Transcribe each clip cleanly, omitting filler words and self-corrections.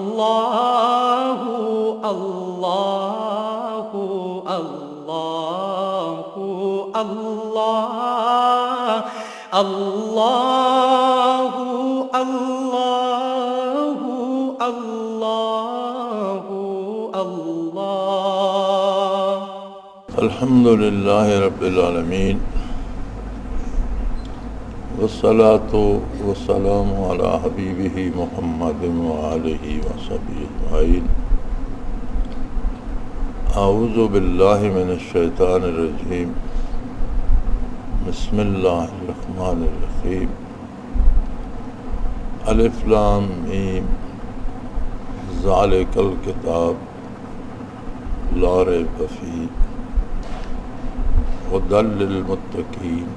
اللہ اللہ اللہ اللہ اللہ اللہ اللہ اللہ الحمد للہ رب العالمین والصلاة والسلام علی حبیبہ محمد وآلہ وصحبہ اجمعین. اعوذ باللہ من الشیطان الرجیم. بسم اللہ الرحمن الرحیم. الف لام میم ذالک الکتاب لا ریب فیہ ھدی للمتقین.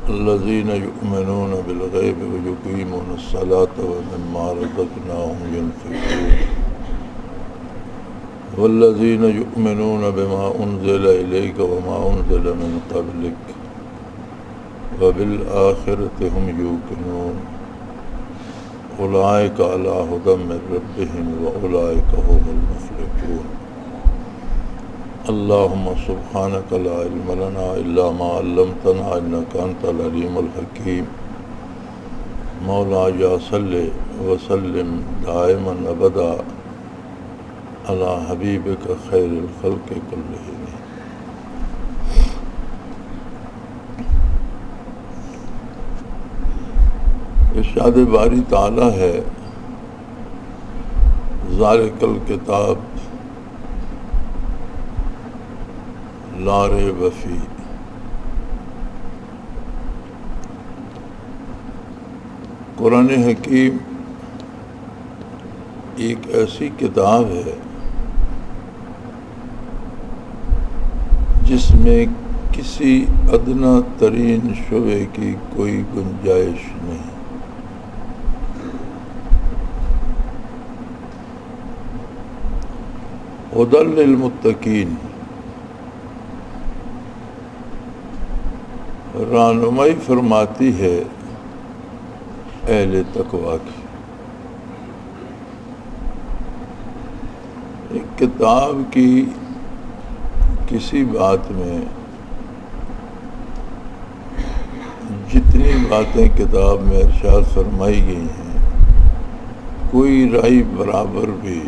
الذین یؤمنون بالغیب ویقیمون الصلاة ومما رزقناہم ینفقون والذین یؤمنون بما انزل الیک وما انزل من قبلک وبالآخرۃ ھم یوقنون اولئک علی ھدی من ربہم واولئک ھم المفلحون. اللہم سبحانک لا علم لنا الا ما علمتنا انک انت العلیم الحکیم. مولایا صلی وسلم دائما ابدا علی حبیبک خیر الخلق کلہم. ارشاد باری تعالی ہے ذالک الکتاب لا ریب فیہ. قرآن حکیم ایک ایسی کتاب ہے جس میں کسی ادنی ترین شبے کی کوئی گنجائش نہیں. ھدی للمتقین، رہنمائی فرماتی ہے اہل تقویٰ کی. ایک کتاب کی کسی بات میں جتنی باتیں کتاب میں ارشاد فرمائی گئی ہیں کوئی رائے برابر بھی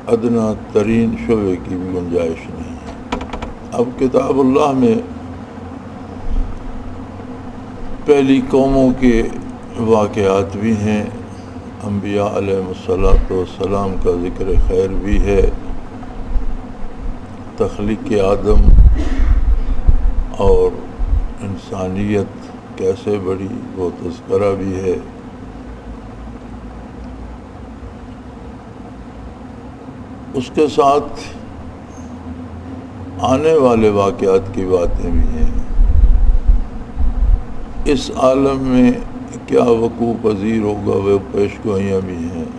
ادنی ترین شعبے کی بھی گنجائش نہیں ہے. اب کتاب اللہ میں پہلی قوموں کے واقعات بھی ہیں، انبیاء علیہ السلام کا ذکر خیر بھی ہے، تخلیق آدم اور انسانیت کیسے بڑی وہ تذکرہ بھی ہے. اس کے ساتھ آنے والے واقعات کی باتیں بھی ہیں. اس عالم میں کیا وقوع پذیر ہوگا وہ پیش گوئیاں بھی ہیں.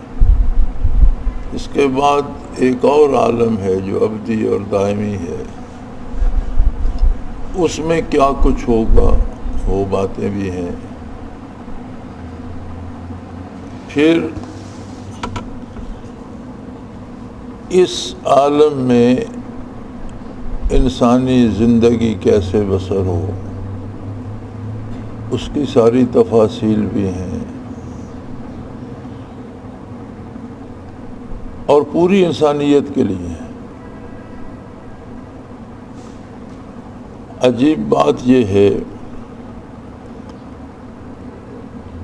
اس کے بعد ایک اور عالم ہے جو ابدی اور دائمی ہے، اس میں کیا کچھ ہوگا وہ باتیں بھی ہیں. پھر اس عالم میں انسانی زندگی کیسے بسر ہو اس کی ساری تفاصیل بھی ہیں، اور پوری انسانیت کے لیے ہیں. عجیب بات یہ ہے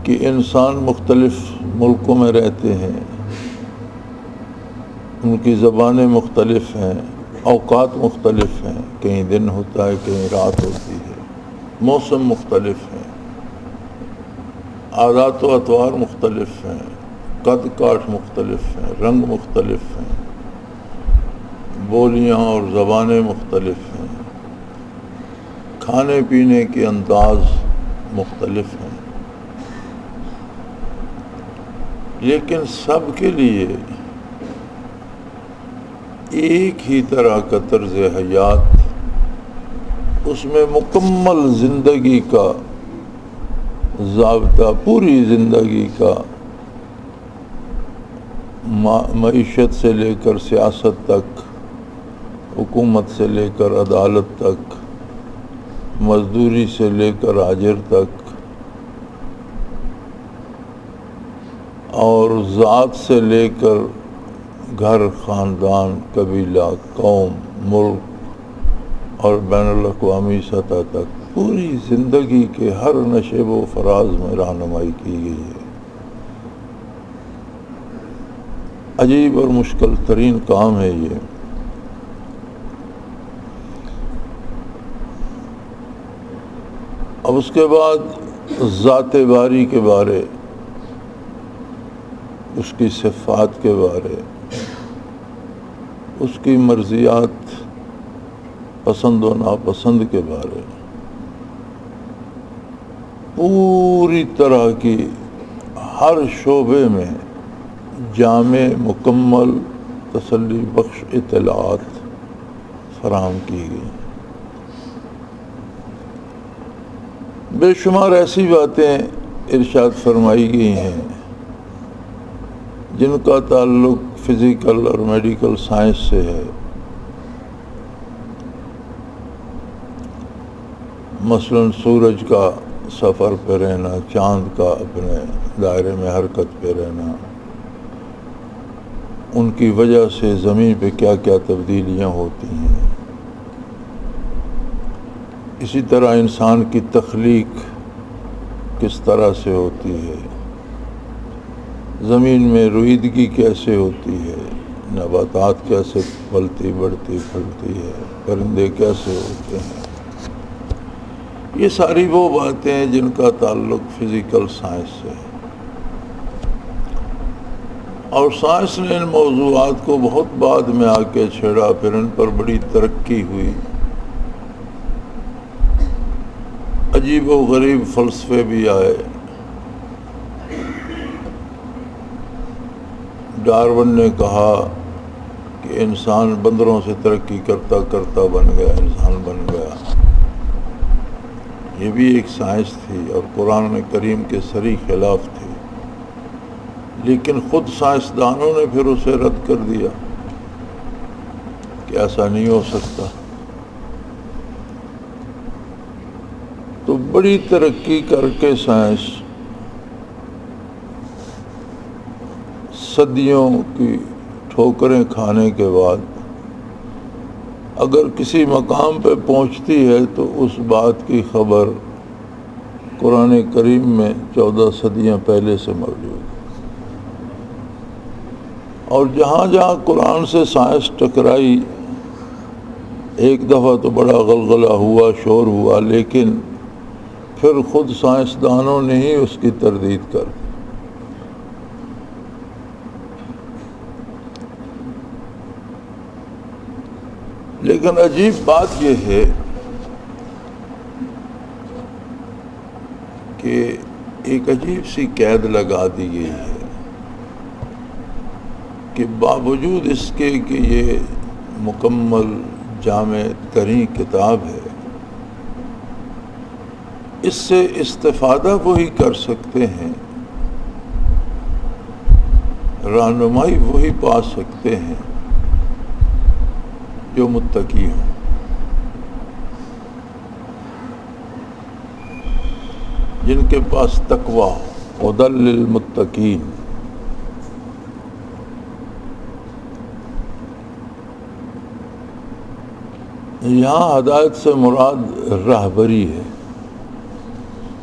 کہ انسان مختلف ملکوں میں رہتے ہیں، ان کی زبانیں مختلف ہیں، اوقات مختلف ہیں، کہیں دن ہوتا ہے کہیں رات ہوتی ہے، موسم مختلف ہیں، عادات و اطوار مختلف ہیں، قد کاٹ مختلف ہیں، رنگ مختلف ہیں، بولیاں اور زبانیں مختلف ہیں، کھانے پینے کے انداز مختلف ہیں، لیکن سب کے لیے ایک ہی طرح کا طرز حیات، اس میں مکمل زندگی کا ضابطہ پوری زندگی کا، معیشت سے لے کر سیاست تک، حکومت سے لے کر عدالت تک، مزدوری سے لے کر اجر تک، اور ذات سے لے کر گھر، خاندان، قبیلہ، قوم، ملک اور بین الاقوامی سطح تک پوری زندگی کے ہر نشیب و فراز میں رہنمائی کی گئی ہے۔ عجیب اور مشکل ترین کام ہے یہ۔ اب اس کے بعد ذات باری کے بارے، اس کی صفات کے بارے، اس کی مرضیات، پسند و ناپسند کے بارے پوری طرح کی ہر شعبے میں جامع، مکمل، تسلی بخش اطلاعات فراہم کی گئی۔ بے شمار ایسی باتیں ارشاد فرمائی گئی ہیں جن کا تعلق فزیکل اور میڈیکل سائنس سے ہے۔ مثلاً سورج کا سفر پہ رہنا، چاند کا اپنے دائرے میں حرکت پہ رہنا، ان کی وجہ سے زمین پہ کیا کیا تبدیلیاں ہوتی ہیں۔ اسی طرح انسان کی تخلیق کس طرح سے ہوتی ہے، زمین میں رویدگی کیسے ہوتی ہے، نباتات کیسے پلتی بڑھتی پھلتی ہے، پرندے کیسے ہوتے ہیں۔ یہ ساری وہ باتیں ہیں جن کا تعلق فزیکل سائنس سے ہے، اور سائنس نے ان موضوعات کو بہت بعد میں آ کے چھیڑا، پھر ان پر بڑی ترقی ہوئی، عجیب و غریب فلسفے بھی آئے۔ ڈارون نے کہا کہ انسان بندروں سے ترقی کرتا کرتا بن گیا، انسان بن گیا۔ یہ بھی ایک سائنس تھی اور قرآن کریم کے صریح خلاف تھی، لیکن خود سائنسدانوں نے پھر اسے رد کر دیا کہ ایسا نہیں ہو سکتا۔ تو بڑی ترقی کر کے سائنس صدیوں کی ٹھوکریں کھانے کے بعد اگر کسی مقام پہ پہنچتی ہے تو اس بات کی خبر قرآن کریم میں 14 صدیاں پہلے سے موجود ہے، اور جہاں جہاں قرآن سے سائنس ٹکرائی، ایک دفعہ تو بڑا غلغلہ ہوا، شور ہوا، لیکن پھر خود سائنسدانوں نے ہی اس کی تردید کر دی۔ لیکن عجیب بات یہ ہے کہ ایک عجیب سی قید لگا دی گئی ہے کہ باوجود اس کے کہ یہ مکمل جامع ترین کتاب ہے، اس سے استفادہ وہی کر سکتے ہیں، رہنمائی وہی پا سکتے ہیں جو متقی ہوں۔ جن کے پاس تقویٰ ہو، ہدی للمتقین۔ یہاں ہدایت سے مراد راہبری ہے۔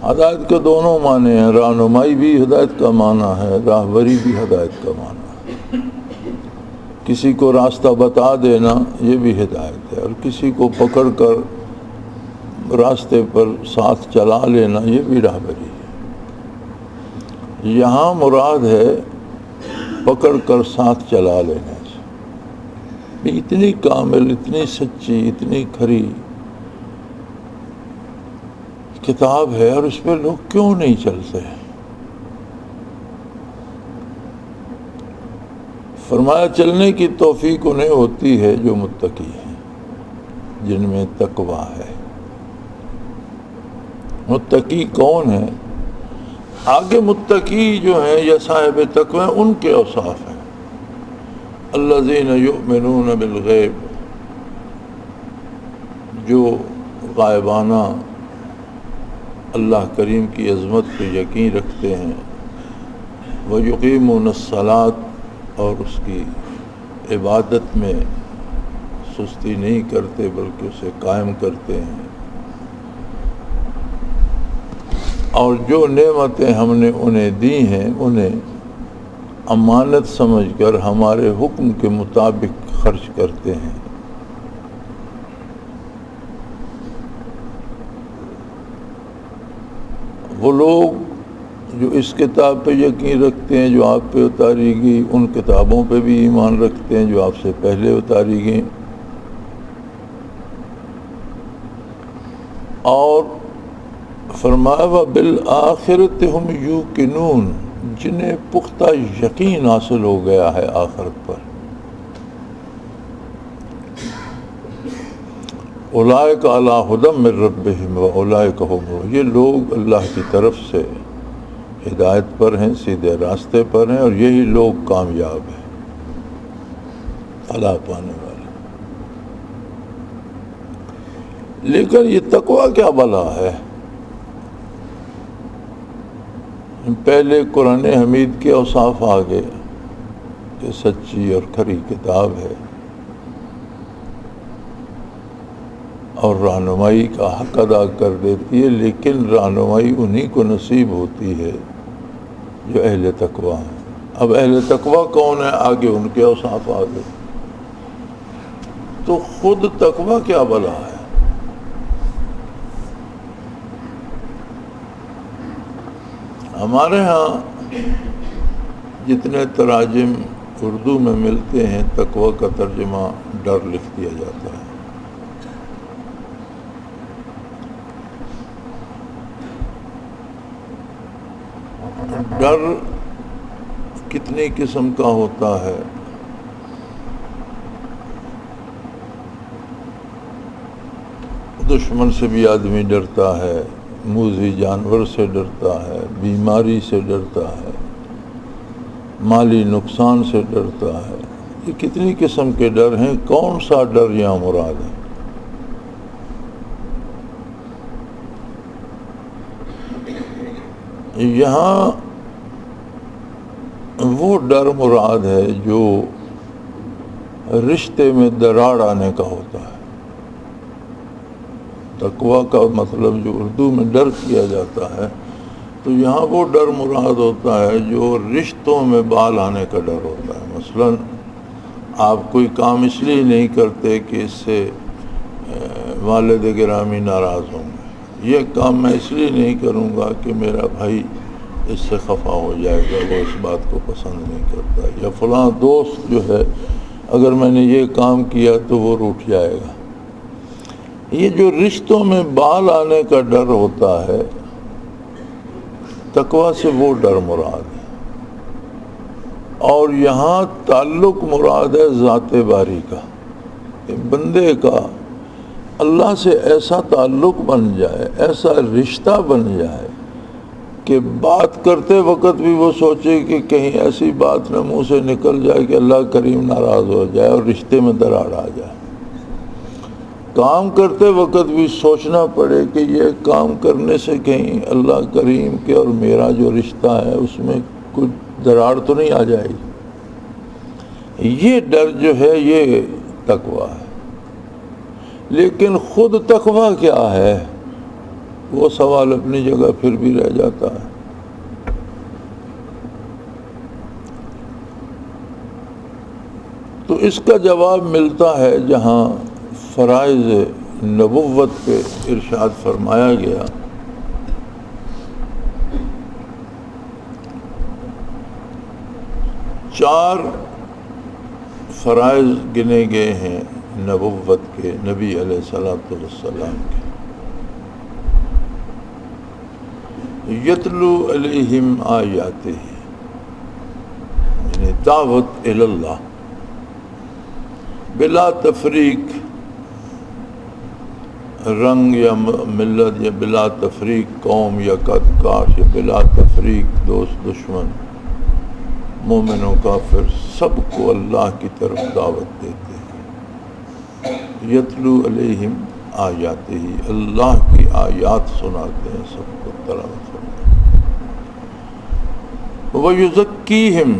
ہدایت کے دونوں معنی ہیں، رہنمائی بھی ہدایت کا معنی ہے، راہبری بھی ہدایت کا معنی ہے۔ کسی کو راستہ بتا دینا یہ بھی ہدایت ہے، اور کسی کو پکڑ کر راستے پر ساتھ چلا لینا یہ بھی راہبری ہے۔ یہاں مراد ہے پکڑ کر ساتھ چلا لینے سے۔ اتنی کامل، اتنی سچی، اتنی کھری کتاب ہے، اور اس پہ لوگ کیوں نہیں چلتے؟ فرمایا چلنے کی توفیق انہیں ہوتی ہے جو متقی ہیں، جن میں تقویٰ ہے۔ متقی کون ہے؟ آگے متقی جو ہیں یا صاحب تقوی ہیں ان کے اوصاف ہیں، الذین یؤمنون بالغیب، جو غائبانہ اللہ کریم کی عظمت پہ یقین رکھتے ہیں، وَيُقِيمُونَ الصَّلَاةَ، اور اس کی عبادت میں سستی نہیں کرتے بلکہ اسے قائم کرتے ہیں، اور جو نعمتیں ہم نے انہیں دی ہیں انہیں امانت سمجھ کر ہمارے حکم کے مطابق خرچ کرتے ہیں۔ وہ لوگ جو اس کتاب پہ یقین رکھتے ہیں جو آپ پہ اتاری گئی، ان کتابوں پہ بھی ایمان رکھتے ہیں جو آپ سے پہلے اتاری گئیں، اور فرمایا وَبِالْآخِرَةِ هُمْ يُوقِنُونَ، جنہیں پختہ یقین حاصل ہو گیا ہے آخرت پر۔ اولئک علی ھدی من ربہم واولئک هم، یہ لوگ اللہ کی طرف سے ہدایت پر ہیں، سیدھے راستے پر ہیں، اور یہی لوگ کامیاب ہیں، فلاح پانے والے۔ لیکن یہ تقوی کیا بلا ہے؟ پہلے قرآن حمید کے اوصاف آگے کہ سچی اور کھری کتاب ہے اور رہنمائی کا حق ادا کر دیتی ہے، لیکن رہنمائی انہی کو نصیب ہوتی ہے جو اہل تقوی ہیں۔ اب اہل تقوی کون ہے؟ آگے ان کے اوصاف آگے۔ تو خود تقوی کیا بلا ہے؟ ہمارے ہاں جتنے تراجم اردو میں ملتے ہیں تقوی کا ترجمہ ڈر لکھ دیا جاتا ہے۔ ڈر کتنی قسم کا ہوتا ہے؟ دشمن سے بھی آدمی ڈرتا ہے، موذی جانور سے ڈرتا ہے، بیماری سے ڈرتا ہے، مالی نقصان سے ڈرتا ہے۔ یہ کتنی قسم کے ڈر ہیں؟ کون سا ڈر یہاں مراد ہے؟ یہاں وہ ڈر مراد ہے جو رشتے میں دراڑ آنے کا ہوتا ہے۔ تقوی کا مطلب جو اردو میں ڈر کیا جاتا ہے، تو یہاں وہ ڈر مراد ہوتا ہے جو رشتوں میں بال آنے کا ڈر ہوتا ہے۔ مثلا آپ کوئی کام اس لیے نہیں کرتے کہ اس سے والد گرامی ناراض ہوں گے، یہ کام میں اس لیے نہیں کروں گا کہ میرا بھائی اس سے خفا ہو جائے گا، وہ اس بات کو پسند نہیں کرتا، یا فلاں دوست جو ہے اگر میں نے یہ کام کیا تو وہ روٹھ جائے گا۔ یہ جو رشتوں میں بال آنے کا ڈر ہوتا ہے، تقوی سے وہ ڈر مراد ہے۔ اور یہاں تعلق مراد ہے ذات باری کا، کہ بندے کا اللہ سے ایسا تعلق بن جائے، ایسا رشتہ بن جائے کہ بات کرتے وقت بھی وہ سوچے کہ کہیں ایسی بات نہ منہ سے نکل جائے کہ اللہ کریم ناراض ہو جائے اور رشتے میں دراڑ آ جائے۔ کام کرتے وقت بھی سوچنا پڑے کہ یہ کام کرنے سے کہیں اللہ کریم کے اور میرا جو رشتہ ہے اس میں کچھ دراڑ تو نہیں آ جائے گی۔ یہ ڈر جو ہے یہ تقوی ہے۔ لیکن خود تقوی کیا ہے؟ وہ سوال اپنی جگہ پھر بھی رہ جاتا ہے۔ تو اس کا جواب ملتا ہے جہاں فرائض نبوت پہ ارشاد فرمایا گیا، چار فرائض گنے گئے ہیں نبوت کے، نبی علیہ السلام کے۔ یتلو علیہم آیاتہ، یعنی دعوت الی اللہ بلا تفریق، رنگ یا ملت یا بلا تفریق قوم یا قد کاش یا بلا تفریق دوست دشمن مومن و کافر سب کو اللہ کی طرف دعوت دیتے ہیں. یتلو علیہم آیات ہی اللہ کی آیات سناتے ہیں سب کو تلاوت فرماتے ہیں. وَيُزَكِّيهِمْ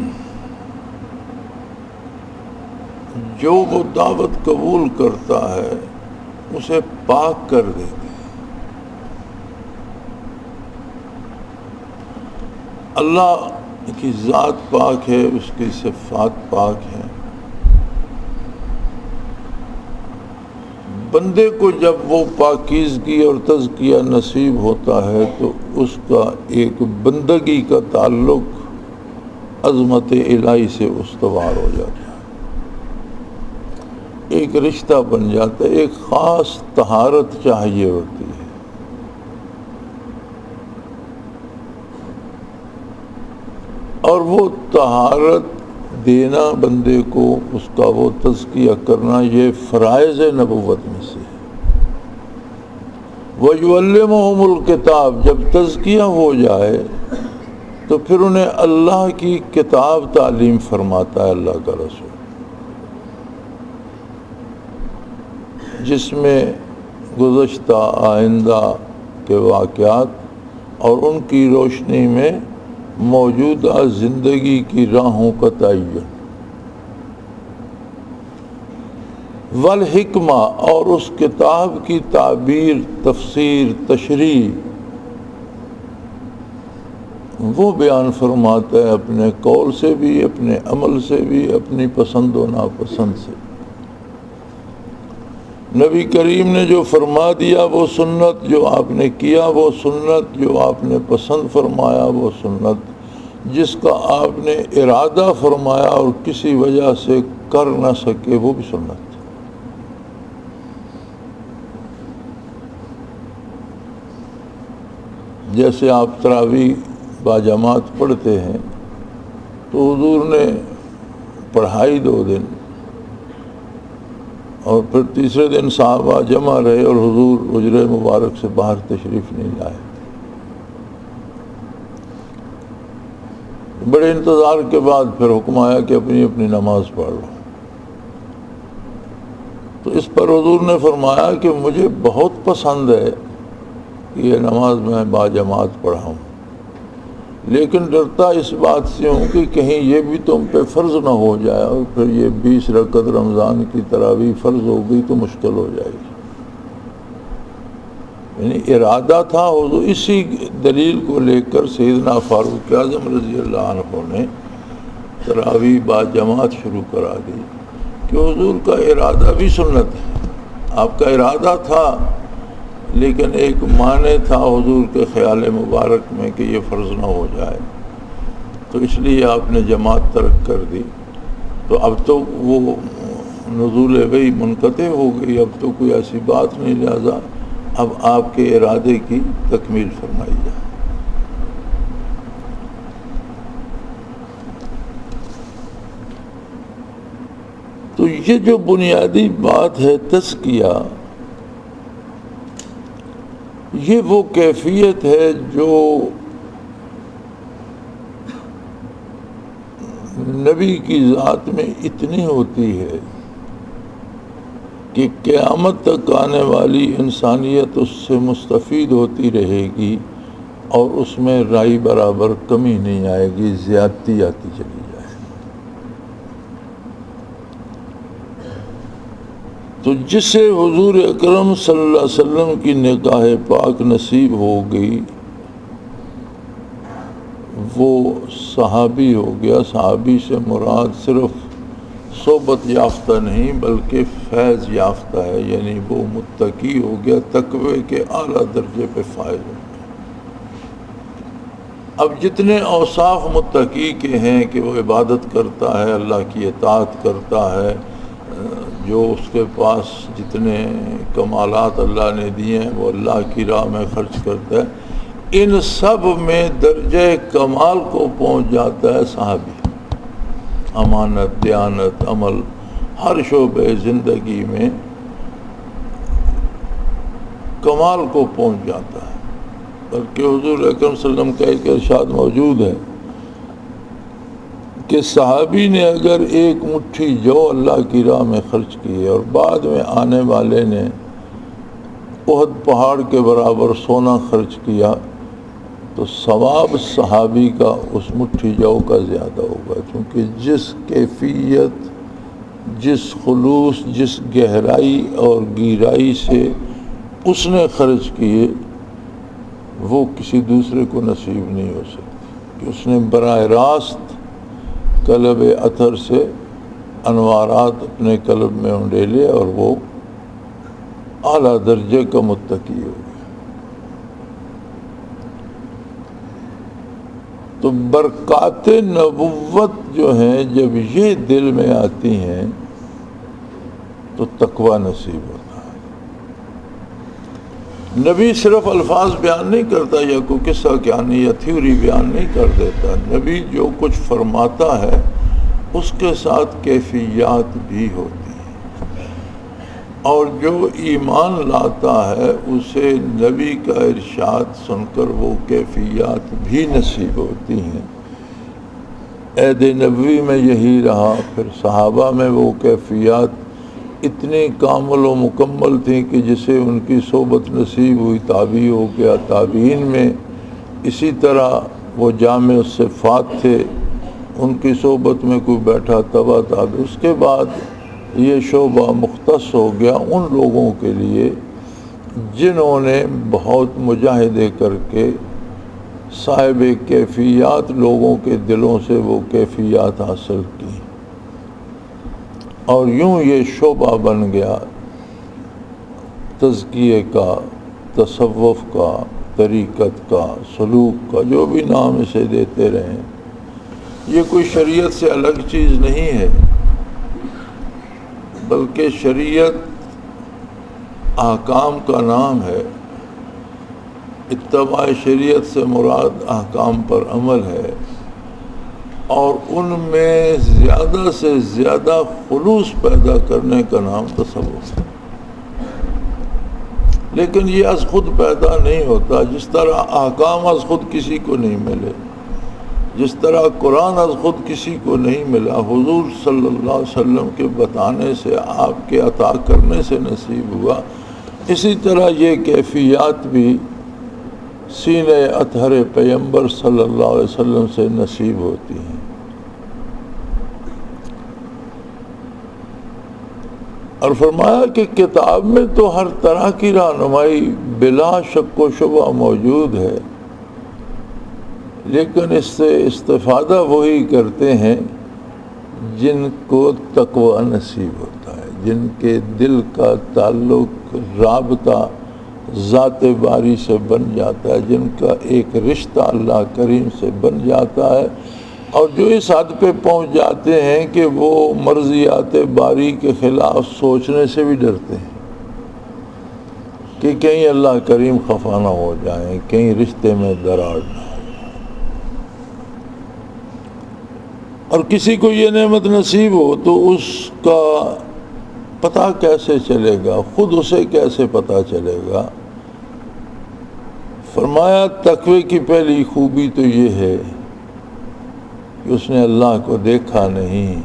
جو وہ دعوت قبول کرتا ہے اسے پاک کر دیتے ہیں. اللہ کی ذات پاک ہے، اس کی صفات پاک ہیں. بندے کو جب وہ پاکیزگی اور تزکیہ نصیب ہوتا ہے تو اس کا ایک بندگی کا تعلق عظمت الہی سے استوار ہو جاتا ہے، ایک رشتہ بن جاتا ہے، ایک خاص طہارت چاہیے ہوتی ہے. اور وہ طہارت دینا بندے کو، اس کا وہ تزکیہ کرنا، یہ فرائض نبوت میں سے ہے. وَيُعَلِّمُهُمُ الْكِتَابَ جب تزکیہ ہو جائے تو پھر انہیں اللہ کی کتاب تعلیم فرماتا ہے اللہ کا رسول، جس میں گزشتہ آئندہ کے واقعات اور ان کی روشنی میں موجودہ زندگی کی راہوں کا تعین، والحکمہ اور اس کتاب کی تعبیر، تفسیر، تشریح وہ بیان فرماتا ہے اپنے قول سے بھی، اپنے عمل سے بھی، اپنی پسند و ناپسند سے. نبی کریم نے جو فرما دیا وہ سنت، جو آپ نے کیا وہ سنت، جو آپ نے پسند فرمایا وہ سنت، جس کا آپ نے ارادہ فرمایا اور کسی وجہ سے کر نہ سکے وہ بھی سنت. جیسے آپ تراویح باجماعت پڑھتے ہیں تو حضور نے پڑھائی 2 دن اور پھر تیسرے دن صحابہ جمع رہے اور حضور حجرہ مبارک سے باہر تشریف نہیں لائے. بڑے انتظار کے بعد پھر حکم آیا کہ اپنی اپنی نماز پڑھ لو. تو اس پر حضور نے فرمایا کہ مجھے بہت پسند ہے کہ یہ نماز میں باجماعت پڑھاؤں، لیکن ڈرتا اس بات سے ہوں کہ کہیں یہ بھی تم پہ فرض نہ ہو جائے اور پھر یہ 20 رکعت رمضان کی تراویح فرض ہو گئی تو مشکل ہو جائے گی. یعنی ارادہ تھا حضور، اسی دلیل کو لے کر سیدنا فاروق اعظم رضی اللہ عنہ نے تراویح باجماعت شروع کرا دی کہ حضور کا ارادہ بھی سنت ہے. آپ کا ارادہ تھا لیکن ایک معنی تھا حضور کے خیال مبارک میں کہ یہ فرض نہ ہو جائے، تو اس لیے آپ نے جماعت ترک کر دی. تو اب تو وہ نزول وحی منقطع ہو گئی، اب تو کوئی ایسی بات نہیں، لہذا اب آپ کے ارادے کی تکمیل فرمائی جائے. تو یہ جو بنیادی بات ہے تزکیہ، یہ وہ کیفیت ہے جو نبی کی ذات میں اتنی ہوتی ہے کہ قیامت تک آنے والی انسانیت اس سے مستفید ہوتی رہے گی اور اس میں رائی برابر کمی نہیں آئے گی، زیادتی آتی چلی جائے. تو جسے حضور اکرم صلی اللہ علیہ وسلم کی نگاہ پاک نصیب ہو گئی وہ صحابی ہو گیا. صحابی سے مراد صرف صحبت یافتہ نہیں بلکہ فیض یافتہ ہے، یعنی وہ متقی ہو گیا، تقوی کے اعلیٰ درجے پہ فائز ہو گیا. اب جتنے اوصاف متقی کے ہیں کہ وہ عبادت کرتا ہے، اللہ کی اطاعت کرتا ہے، جو اس کے پاس جتنے کمالات اللہ نے دیے ہیں وہ اللہ کی راہ میں خرچ کرتا ہے، ان سب میں درجہ کمال کو پہنچ جاتا ہے صحابی. امانت، دیانت، عمل، ہر شعبے زندگی میں کمال کو پہنچ جاتا ہے۔ بلکہ حضور اکرم صلی اللہ علیہ وسلم کا ایک ارشاد موجود ہے کہ صحابی نے اگر ایک مٹھی جو اللہ کی راہ میں خرچ کی ہے اور بعد میں آنے والے نے احد پہاڑ کے برابر سونا خرچ کیا تو ثواب صحابی کا اس مٹھی جو کا زیادہ ہوگا، کیونکہ جس کیفیت، جس خلوص، جس گہرائی اور گہرائی سے اس نے خرچ کیے وہ کسی دوسرے کو نصیب نہیں ہو سکتی، کہ اس نے براہ راست قلب اثر سے انوارات اپنے قلب میں انڈیلے اور وہ اعلیٰ درجے کا متقی ہو گیا۔ تو برکات نبوت جو ہیں جب یہ دل میں آتی ہیں تو تقوی نصیب ہوتا ہے۔ نبی صرف الفاظ بیان نہیں کرتا یا کوئی قصہ کہانی یا تھیوری بیان نہیں کر دیتا، نبی جو کچھ فرماتا ہے اس کے ساتھ کیفیات بھی ہوتی ہیں، اور جو ایمان لاتا ہے اسے نبی کا ارشاد سن کر وہ کیفیات بھی نصیب ہوتی ہیں۔ عہد نبوی میں یہی رہا، پھر صحابہ میں وہ کیفیات اتنی کامل و مکمل تھیں کہ جسے ان کی صحبت نصیب ہوئی تابعی ہو گیا، تابعین میں اسی طرح وہ جامع صفات تھے، ان کی صحبت میں کوئی بیٹھا تبع تابع، اس کے بعد یہ شعبہ مختص ہو گیا ان لوگوں کے لیے جنہوں نے بہت مجاہدے کر کے صاحب کیفیات لوگوں کے دلوں سے وہ کیفیات حاصل کی، اور یوں یہ شعبہ بن گیا تزکیے کا، تصوف کا، طریقت کا، سلوک کا، جو بھی نام اسے دیتے رہیں۔ یہ کوئی شریعت سے الگ چیز نہیں ہے، بلکہ شریعت احکام کا نام ہے۔ اتباع شریعت سے مراد احکام پر عمل ہے، اور ان میں زیادہ سے زیادہ خلوص پیدا کرنے کا نام تصوف ہے۔ لیکن یہ از خود پیدا نہیں ہوتا، جس طرح احکام از خود کسی کو نہیں ملے، جس طرح قرآن از خود کسی کو نہیں ملا، حضور صلی اللہ علیہ وسلم کے بتانے سے، آپ کے عطا کرنے سے نصیب ہوا، اسی طرح یہ کیفیات بھی سینہ اطہر پیغمبر صلی اللہ علیہ وسلم سے نصیب ہوتی ہیں۔ اور فرمایا کہ کتاب میں تو ہر طرح کی رہنمائی بلا شک و شبہ موجود ہے، لیکن اس سے استفادہ وہی کرتے ہیں جن کو تقوی نصیب ہوتا ہے، جن کے دل کا تعلق، رابطہ ذات باری سے بن جاتا ہے، جن کا ایک رشتہ اللہ کریم سے بن جاتا ہے، اور جو اس حد پہ پہنچ جاتے ہیں کہ وہ مرضیات باری کے خلاف سوچنے سے بھی ڈرتے ہیں کہ کہیں اللہ کریم خفا نہ ہو جائیں، کہیں رشتے میں دراڑ نہ ہو جائے۔ اور کسی کو یہ نعمت نصیب ہو تو اس کا پتہ کیسے چلے گا، خود اسے کیسے پتہ چلے گا؟ فرمایا تقوی کی پہلی خوبی تو یہ ہے کہ اس نے اللہ کو دیکھا نہیں،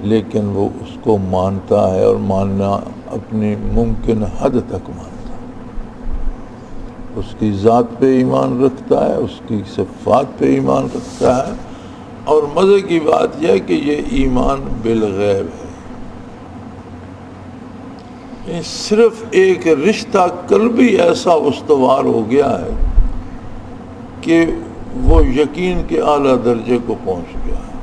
لیکن وہ اس کو مانتا ہے، اور ماننا اپنی ممکن حد تک مانتا ہے، اس کی ذات پہ ایمان رکھتا ہے، اس کی صفات پہ ایمان رکھتا ہے، اور مزے کی بات یہ ہے کہ یہ ایمان بالغیب ہے، صرف ایک رشتہ قلبی ایسا استوار ہو گیا ہے کہ وہ یقین کے اعلیٰ درجے کو پہنچ گیا ہے۔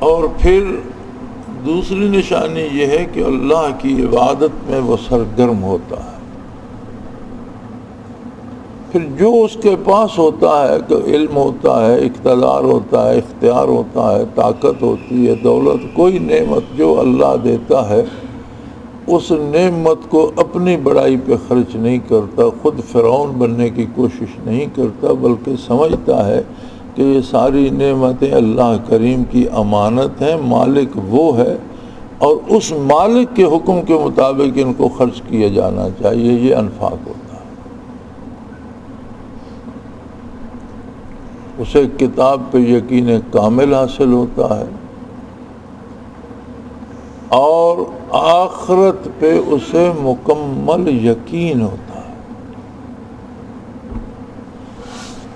اور پھر دوسری نشانی یہ ہے کہ اللہ کی عبادت میں وہ سرگرم ہوتا ہے، پھر جو اس کے پاس ہوتا ہے کہ علم ہوتا ہے، اقتدار ہوتا ہے، اختیار ہوتا ہے، طاقت ہوتی ہے، دولت، کوئی نعمت جو اللہ دیتا ہے اس نعمت کو اپنی بڑائی پہ خرچ نہیں کرتا، خود فرعون بننے کی کوشش نہیں کرتا، بلکہ سمجھتا ہے کہ یہ ساری نعمتیں اللہ کریم کی امانت ہیں، مالک وہ ہے اور اس مالک کے حکم کے مطابق ان کو خرچ کیا جانا چاہیے، یہ انفاق ہوتا ہے۔ اسے کتاب پہ یقین کامل حاصل ہوتا ہے اور آخرت پہ اسے مکمل یقین ہوتا ہے۔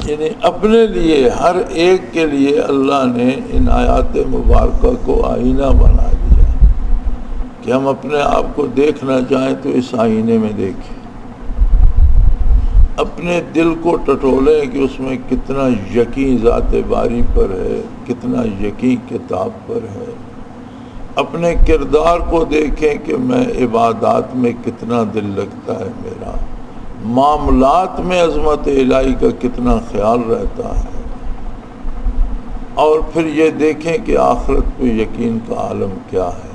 یعنی اپنے لیے، ہر ایک کے لیے اللہ نے ان آیات مبارکہ کو آئینہ بنا دیا کہ ہم اپنے آپ کو دیکھنا چاہیں تو اس آئینے میں دیکھیں، اپنے دل کو ٹٹولیں کہ اس میں کتنا یقین ذات باری پر ہے، کتنا یقین کتاب پر ہے، اپنے کردار کو دیکھیں کہ میں عبادات میں کتنا دل لگتا ہے میرا، معاملات میں عظمت الہی کا کتنا خیال رہتا ہے، اور پھر یہ دیکھیں کہ آخرت پہ یقین کا عالم کیا ہے۔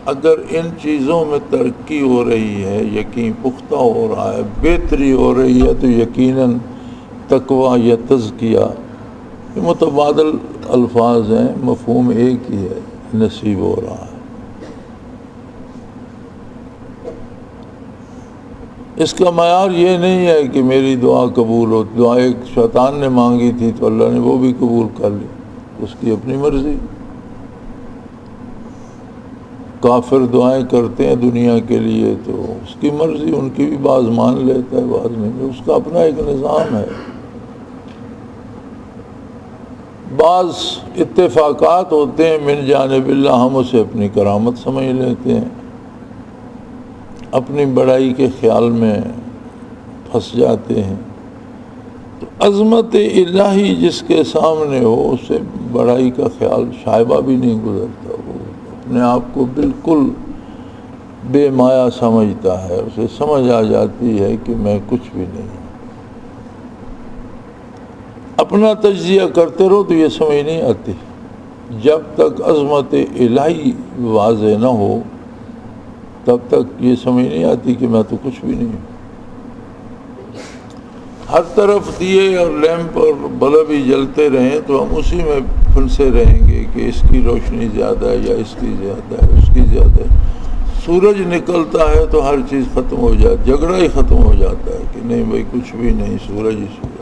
اگر ان چیزوں میں ترقی ہو رہی ہے، یقین پختہ ہو رہا ہے، بہتری ہو رہی ہے، تو یقیناً تقوی یا تزکیہ، یہ متبادل الفاظ ہیں، مفہوم ایک ہی ہے، نصیب ہو رہا ہے۔ اس کا معیار یہ نہیں ہے کہ میری دعا قبول ہو، دعا ایک شیطان نے مانگی تھی تو اللہ نے وہ بھی قبول کر لی، اس کی اپنی مرضی۔ کافر دعائیں کرتے ہیں دنیا کے لیے تو اس کی مرضی، ان کی بھی بعض مان لیتا ہے بعض نہیں، اس کا اپنا ایک نظام ہے۔ بعض اتفاقات ہوتے ہیں من جانب اللہ، ہم اسے اپنی کرامت سمجھ لیتے ہیں، اپنی بڑائی کے خیال میں پھنس جاتے ہیں۔ تو عظمت الہی جس کے سامنے ہو اسے بڑائی کا خیال شائبہ بھی نہیں گزرتا، وہ اپنے آپ کو بالکل بے مایا سمجھتا ہے، اسے سمجھ آ جاتی ہے کہ میں کچھ بھی نہیں۔ اپنا تجزیہ کرتے رہو تو یہ سمجھ نہیں آتی، جب تک عظمت الہی واضح نہ ہو تب تک یہ سمجھ نہیں آتی کہ میں تو کچھ بھی نہیں ہوں۔ ہر طرف دیے اور لیمپ اور بلب ہی جلتے رہیں تو ہم اسی میں پھنسے رہیں گے کہ اس کی روشنی زیادہ ہے یا اس کی زیادہ ہے، اس کی زیادہ ہے۔ سورج نکلتا ہے تو ہر چیز ختم ہو جاتی، جھگڑا ہی ختم ہو جاتا ہے کہ نہیں بھائی کچھ بھی نہیں، سورج ہی سورج۔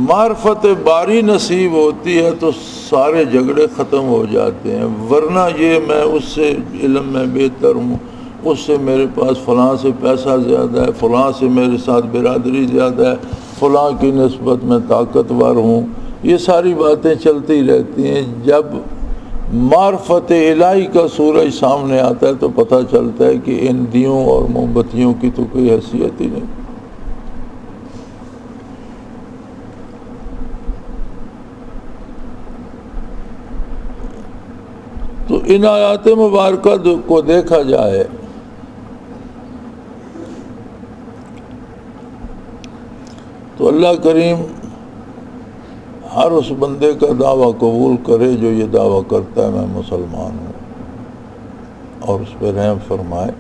معرفت باری نصیب ہوتی ہے تو سارے جھگڑے ختم ہو جاتے ہیں، ورنہ یہ میں اس سے علم میں بہتر ہوں، اس سے میرے پاس فلاں سے پیسہ زیادہ ہے، فلاں سے میرے ساتھ برادری زیادہ ہے، فلاں کی نسبت میں طاقتور ہوں، یہ ساری باتیں چلتی رہتی ہیں۔ جب معرفت الہی کا سورج سامنے آتا ہے تو پتہ چلتا ہے کہ ان دیوں اور موم بتیوں کی تو کوئی حیثیت ہی نہیں۔ تو ان آیات مبارکہ کو دیکھا جائے تو اللہ کریم ہر اس بندے کا دعویٰ قبول کرے جو یہ دعویٰ کرتا ہے میں مسلمان ہوں، اور اس پہ رحم فرمائے۔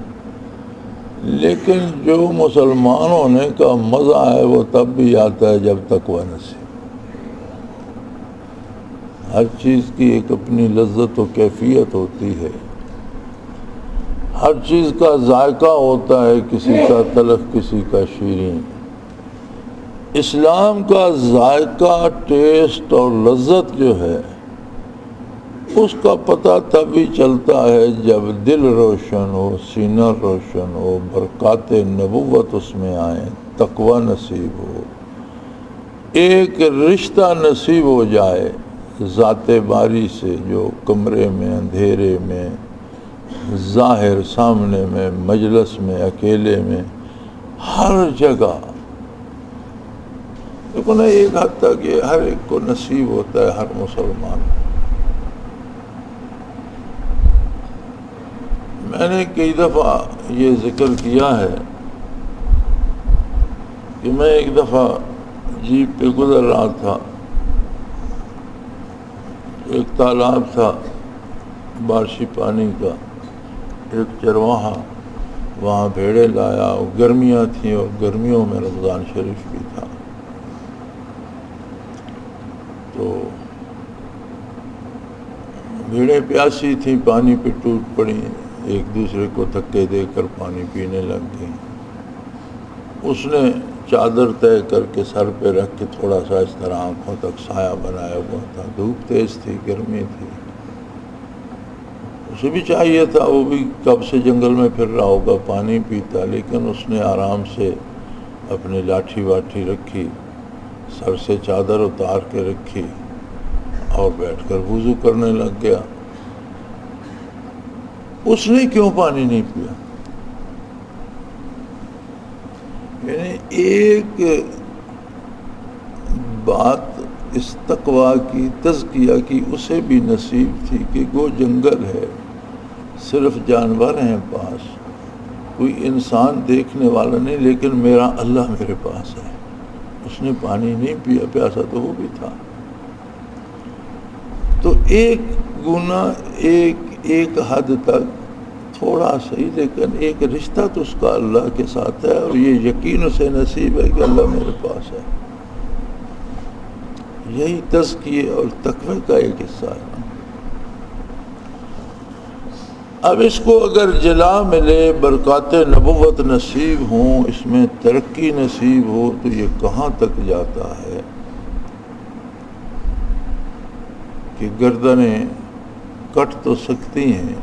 لیکن جو مسلمان ہونے کا مزہ ہے وہ تب بھی آتا ہے جب تقویٰ نصیب۔ ہر چیز کی ایک اپنی لذت و کیفیت ہوتی ہے، ہر چیز کا ذائقہ ہوتا ہے، کسی کا تلخ کسی کا شیریں۔ اسلام کا ذائقہ، ٹیسٹ اور لذت جو ہے اس کا پتہ تبھی چلتا ہے جب دل روشن ہو، سینہ روشن ہو، برکات نبوت اس میں آئیں، تقویٰ نصیب ہو، ایک رشتہ نصیب ہو جائے ذات باری سے، جو کمرے میں، اندھیرے میں، ظاہر سامنے میں، مجلس میں، اکیلے میں، ہر جگہ لیکن ایک حد تک یہ ہر ایک کو نصیب ہوتا ہے، ہر مسلمان۔ میں نے کئی دفعہ یہ ذکر کیا ہے کہ میں ایک دفعہ جیپ پہ گزر رہا تھا، ایک تالاب تھا بارشی پانی کا، ایک چرواہا وہاں بھیڑے لایا، اور گرمیاں تھیں اور گرمیوں میں رمضان شریف بھی تھا، تو بھیڑیں پیاسی تھیں، پانی پہ ٹوٹ پڑیں، ایک دوسرے کو دھکے دے کر پانی پینے لگ گئیں۔ اس نے چادر طے کر کے سر پہ رکھ کے تھوڑا سا اس طرح آنکھوں تک سایہ بنایا ہوا تھا، دھوپ تیز تھی، گرمی تھی، اسے بھی چاہیے تھا، وہ بھی کب سے جنگل میں پھر رہا ہوگا، پانی پیتا، لیکن اس نے آرام سے اپنی لاٹھی واٹھی رکھی، سر سے چادر اتار کے رکھی اور بیٹھ کر وضو کرنے لگ گیا۔ اس نے کیوں پانی نہیں پیا؟ یعنی ایک بات اس تقویٰ کی، تزکیہ کی اسے بھی نصیب تھی کہ وہ جنگل ہے، صرف جانور ہیں پاس، کوئی انسان دیکھنے والا نہیں، لیکن میرا اللہ میرے پاس ہے۔ اس نے پانی نہیں پیا، پیاسا تو وہ بھی تھا۔ تو ایک گناہ ایک حد تک تھوڑا صحیح، لیکن ایک رشتہ تو اس کا اللہ کے ساتھ ہے، اور یہ یقین اسے نصیب ہے کہ اللہ میرے پاس ہے۔ یہی تزکیے اور تقوی کا ایک حصہ ہے۔ اب اس کو اگر جلا ملے، برکات نبوت نصیب ہوں، اس میں ترقی نصیب ہو، تو یہ کہاں تک جاتا ہے کہ گردنیں کٹ تو سکتی ہیں،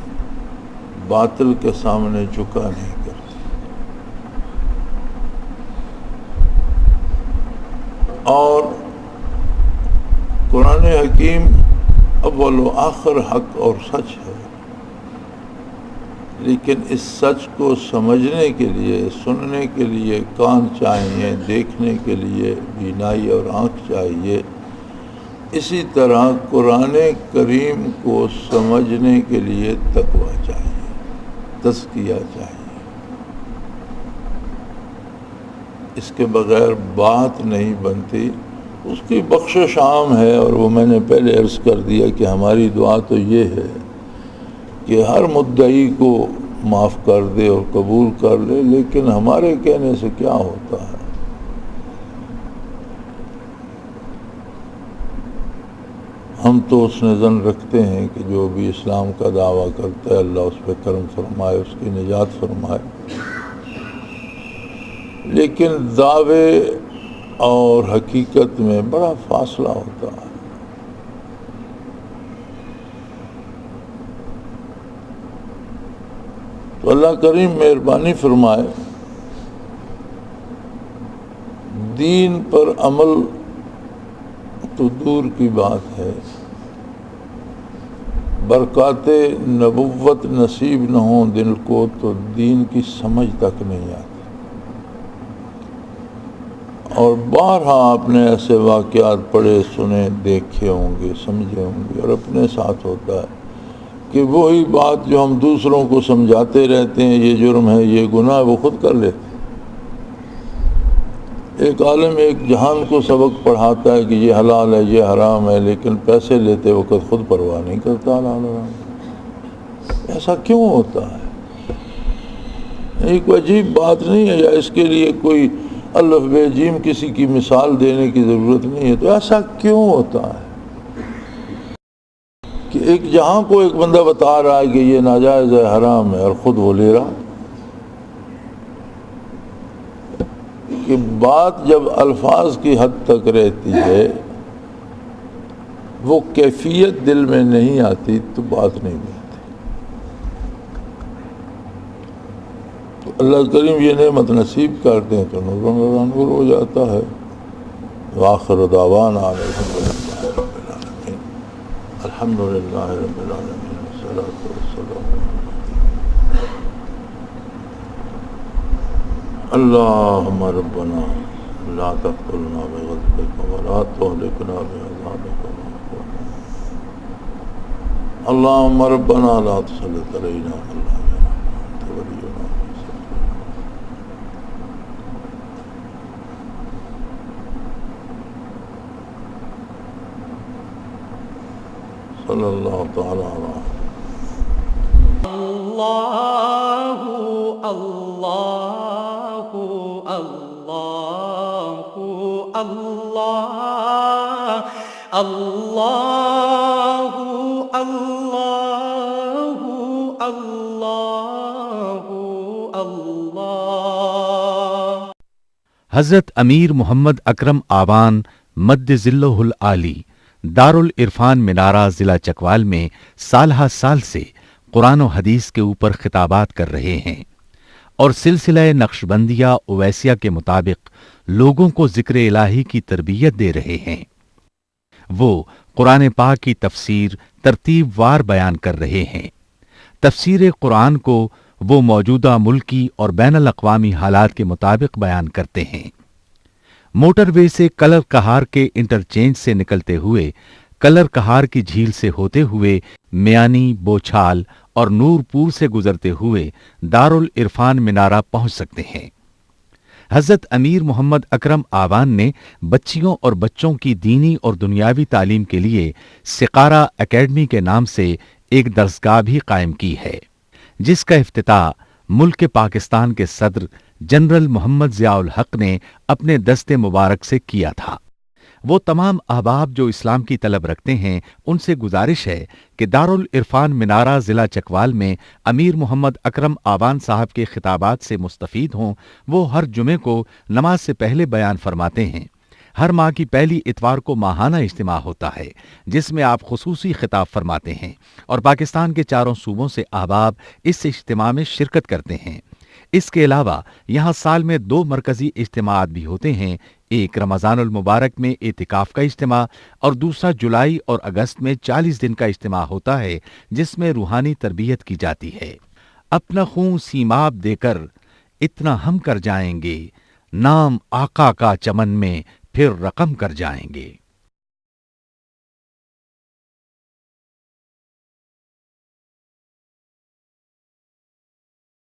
باطل کے سامنے جھکا نہیں کرتی۔ اور قرآن حکیم اول و آخر حق اور سچ ہے، لیکن اس سچ کو سمجھنے کے لیے، سننے کے لیے کان چاہیے، دیکھنے کے لیے بینائی اور آنکھ چاہیے۔ اسی طرح قرآن کریم کو سمجھنے کے لیے تقویٰ چاہیے، تزکیہ چاہیے۔ اس کے بغیر بات نہیں بنتی۔ اس کی بخشش عام ہے، اور وہ میں نے پہلے عرض کر دیا کہ ہماری دعا تو یہ ہے کہ ہر مدعی کو معاف کر دے اور قبول کر لے، لیکن ہمارے کہنے سے کیا ہوتا ہے؟ ہم تو اس نے ظن رکھتے ہیں کہ جو بھی اسلام کا دعویٰ کرتا ہے اللہ اس پہ کرم فرمائے، اس کی نجات فرمائے، لیکن دعوے اور حقیقت میں بڑا فاصلہ ہوتا ہے۔ تو اللہ کریم مہربانی فرمائے، دین پر عمل تو دور کی بات ہے، برکات نبوت نصیب نہ ہوں دل کو تو دین کی سمجھ تک نہیں آتی۔ اور بارہا آپ نے ایسے واقعات پڑھے، سنے، دیکھے ہوں گے، سمجھے ہوں گے، اور اپنے ساتھ ہوتا ہے کہ وہی بات جو ہم دوسروں کو سمجھاتے رہتے ہیں، یہ جرم ہے، یہ گناہ، وہ خود کر لیتے ہیں۔ ایک عالم ایک جہان کو سبق پڑھاتا ہے کہ یہ حلال ہے، یہ حرام ہے، لیکن پیسے لیتے وقت خود پرواہ نہیں کرتا حلال حرام۔ ایسا کیوں ہوتا ہے؟ ایک عجیب بات نہیں ہے، یا اس کے لیے کوئی الف بے جیم کسی کی مثال دینے کی ضرورت نہیں ہے۔ تو ایسا کیوں ہوتا ہے کہ ایک جہاں کو ایک بندہ بتا رہا ہے کہ یہ ناجائز ہے، حرام ہے، اور خود وہ لے رہا؟ کہ بات جب الفاظ کی حد تک رہتی ہے، وہ کیفیت دل میں نہیں آتی، تو بات نہیں ملتی۔ تو اللہ کریم یہ نعمت نصیب کرتے ہیں تو نور ہو جاتا ہے۔ وآخر دعوانا الحمدللہ رب العالمین، الحمدللہ رب العالمین، والصلاة والسلام۔ اللہم ربنا لا تقتلنا بغضبک ولا تهلكنا بعذابک، اللہم ربنا لا تسلط علینا من لا يرحمنا انت ولینا صلی اللہ تعالی علیہ اللہ اللہ اللہ اللہ اللہ اللہ حضرت امیر محمد اکرم آوان مد ذلہ العالی دارل عرفان منارہ ضلع چکوال میں سالہ سال سے قرآن و حدیث کے اوپر خطابات کر رہے ہیں اور سلسلہ نقشبندیہ اویسیہ کے مطابق لوگوں کو ذکر الہی کی تربیت دے رہے ہیں۔ وہ قرآن پاک کی تفسیر ترتیب وار بیان کر رہے ہیں۔ تفسیر قرآن کو وہ موجودہ ملکی اور بین الاقوامی حالات کے مطابق بیان کرتے ہیں۔ موٹر وے سے کلر کہار کے انٹرچینج سے نکلتے ہوئے کلر کہار کی جھیل سے ہوتے ہوئے میانی، بوچھال اور نورپور سے گزرتے ہوئے دارالعرفان منارہ پہنچ سکتے ہیں۔ حضرت امیر محمد اکرم آوان نے بچیوں اور بچوں کی دینی اور دنیاوی تعلیم کے لیے سقارہ اکیڈمی کے نام سے ایک درسگاہ بھی قائم کی ہے، جس کا افتتاح ملک پاکستان کے صدر جنرل محمد ضیاء الحق نے اپنے دست مبارک سے کیا تھا۔ وہ تمام احباب جو اسلام کی طلب رکھتے ہیں ان سے گزارش ہے کہ دارالعرفان منارہ ضلع چکوال میں امیر محمد اکرم آوان صاحب کے خطابات سے مستفید ہوں۔ وہ ہر جمعے کو نماز سے پہلے بیان فرماتے ہیں۔ ہر ماہ کی پہلی اتوار کو ماہانہ اجتماع ہوتا ہے جس میں آپ خصوصی خطاب فرماتے ہیں اور پاکستان کے چاروں صوبوں سے احباب اس اجتماع میں شرکت کرتے ہیں۔ اس کے علاوہ یہاں سال میں 2 مرکزی اجتماعات بھی ہوتے ہیں، ایک رمضان المبارک میں اعتکاف کا اجتماع اور دوسرا جولائی اور اگست میں 40 دن کا اجتماع ہوتا ہے جس میں روحانی تربیت کی جاتی ہے۔ اپنا خون سیماب دے کر اتنا ہم کر جائیں گے، نام آقا کا چمن میں پھر رقم کر جائیں گے۔